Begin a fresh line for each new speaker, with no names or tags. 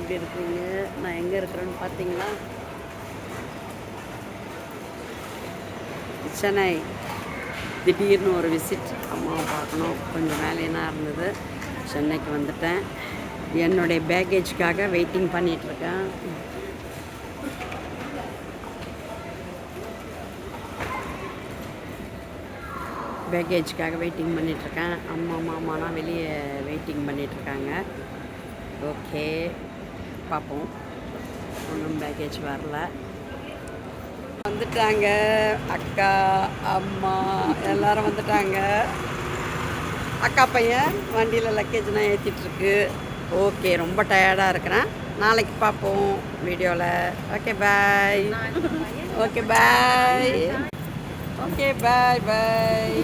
எப்படி இருக்கீங்க? நான் எங்கே இருக்கிறேன்னு பார்த்தீங்களா? சென்னை. திடீர்னு ஒரு விசிட், அம்மாவை பார்க்கணும், கொஞ்சம் வேலையெல்லாம் இருந்தது. சென்னைக்கு வந்துட்டேன். என்னுடைய பேக்கேஜ்க்காக வெயிட்டிங் பண்ணிகிட்ருக்கேன். பேக்கேஜ்க்காக வெயிட்டிங் பண்ணிகிட்ருக்கேன். அம்மா மாமாலாம் வெளியே வெயிட்டிங் பண்ணிகிட்ருக்காங்க. ஓகே, பார்ப்போம். ஒன்றும் பேக்கேஜ் வரல. வந்துட்டாங்க அக்கா, அம்மா எல்லாரும் வந்துட்டாங்க. அக்கா பையன் வண்டியில் லக்கேஜ்லாம் ஏற்றிட்டுருக்கு. ஓகே, ரொம்ப டயர்டாக இருக்கிறேன். நாளைக்கு பார்ப்போம் வீடியோவில். Okay bye. Okay bye. Okay bye பாய்.